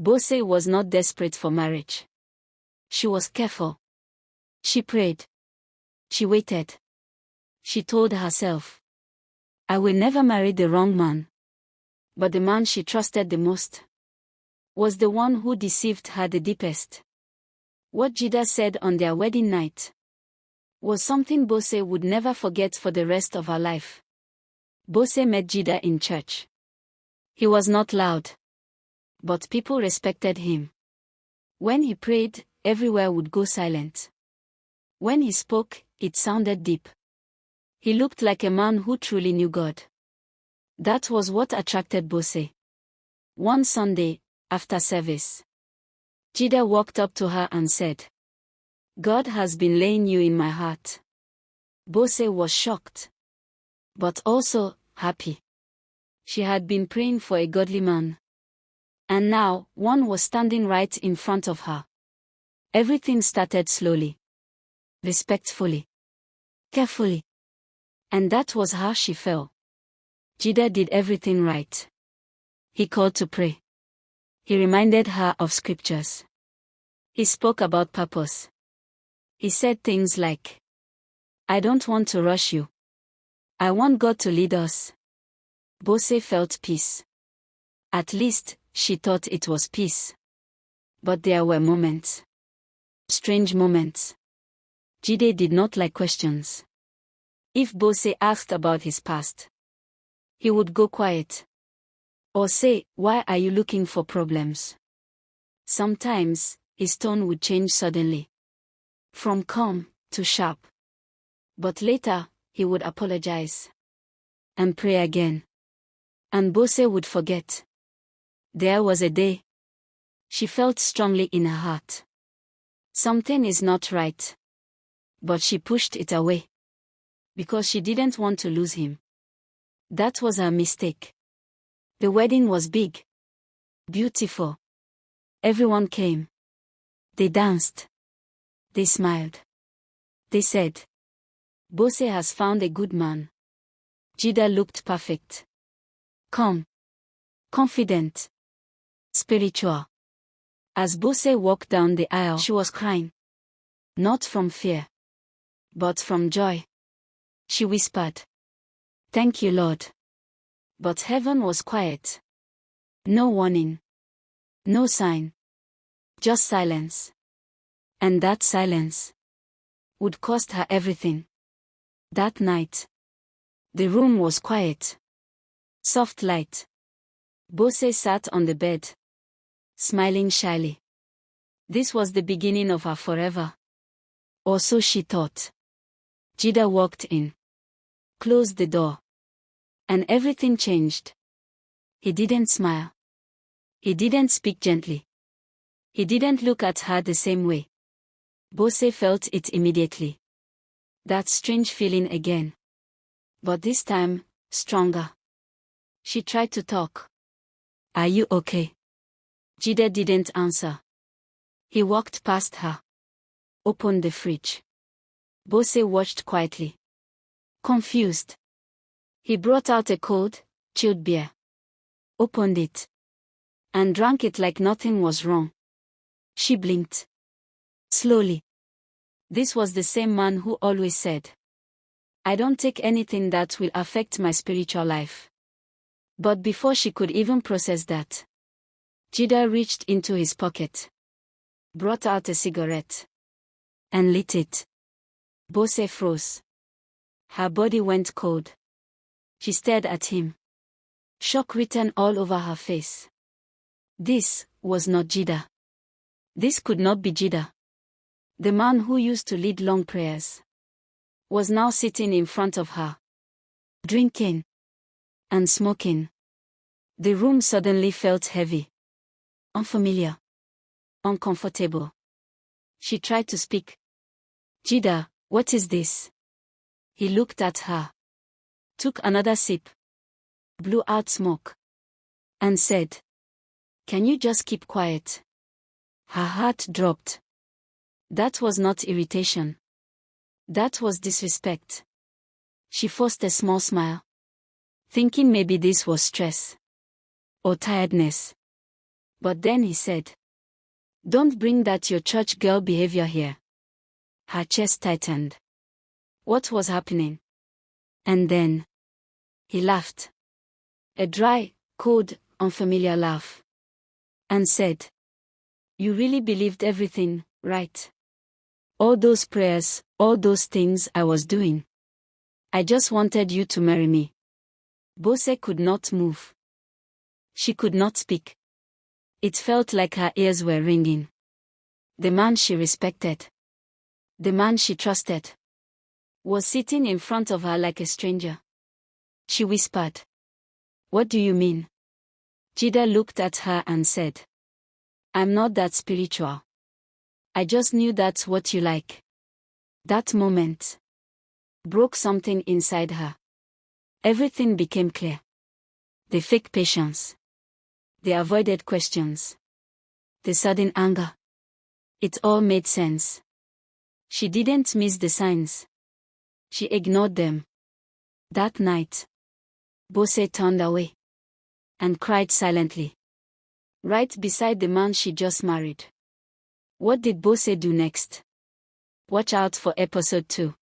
Bose was not desperate for marriage. She was careful. She prayed. She waited. She told herself, I will never marry the wrong man. But the man she trusted the most was the one who deceived her the deepest. What Jida said on their wedding night was something Bose would never forget for the rest of her life. Bose met Jida in church. He was not loud, but people respected him. When he prayed, everywhere would go silent. When he spoke, it sounded deep. He looked like a man who truly knew God. That was what attracted Bose. One Sunday, after service, Jida walked up to her and said, God has been laying you in my heart. Bose was shocked, but also happy. She had been praying for a godly man, and now one was standing right in front of her. Everything started slowly, respectfully, carefully. And that was how she fell. Jida did everything right. He called to pray. He reminded her of scriptures. He spoke about purpose. He said things like, I don't want to rush you. I want God to lead us. Bose felt peace. At least, she thought it was peace. But there were moments. Strange moments. Jide did not like questions. If Bose asked about his past, he would go quiet. Or say, why are you looking for problems? Sometimes, his tone would change suddenly. From calm to sharp. But later, he would apologize. And pray again. And Bose would forget. There was a day. She felt strongly in her heart. Something is not right. But she pushed it away. Because she didn't want to lose him. That was her mistake. The wedding was big. Beautiful. Everyone came. They danced. They smiled. They said, Bose has found a good man. Jida looked perfect. Calm. Confident. Spiritual. As Bose walked down the aisle, she was crying. Not from fear, but from joy. She whispered, Thank you, Lord. But heaven was quiet. No warning. No sign. Just silence. And that silence would cost her everything. That night, the room was quiet. Soft light. Bose sat on the bed, smiling shyly. This was the beginning of her forever. Or so she thought. Jida walked in, closed the door, and everything changed. He didn't smile. He didn't speak gently. He didn't look at her the same way. Bose felt it immediately. That strange feeling again. But this time, stronger. She tried to talk. Are you okay? Jida didn't answer. He walked past her. Opened the fridge. Bose watched quietly. Confused. He brought out a cold, chilled beer. Opened it. And drank it like nothing was wrong. She blinked. Slowly. This was the same man who always said, I don't take anything that will affect my spiritual life. But before she could even process that, Jida reached into his pocket, brought out a cigarette, and lit it. Bose froze. Her body went cold. She stared at him. Shock written all over her face. This was not Jida. This could not be Jida. The man who used to lead long prayers was now sitting in front of her, drinking and smoking. The room suddenly felt heavy, unfamiliar, uncomfortable. She tried to speak. Jida, what is this? He looked at her, took another sip, blew out smoke, and said, Can you just keep quiet? Her heart dropped. That was not irritation. That was disrespect. She forced a small smile, thinking maybe this was stress or tiredness. But then he said, "Don't bring that your church girl behavior here." Her chest tightened. What was happening? And then he laughed. A dry, cold, unfamiliar laugh. And said, "You really believed everything, right? All those prayers, all those things I was doing. I just wanted you to marry me." Bose could not move. She could not speak. It felt like her ears were ringing. The man she respected, the man she trusted, was sitting in front of her like a stranger. She whispered, "What do you mean?" Jida looked at her and said, "I'm not that spiritual. I just knew that's what you like." That moment broke something inside her. Everything became clear. The fake patience. The avoided questions. The sudden anger. It all made sense. She didn't miss the signs. She ignored them. That night, Bose turned away and cried silently, right beside the man she just married. What did Bose do next? Watch out for episode 2.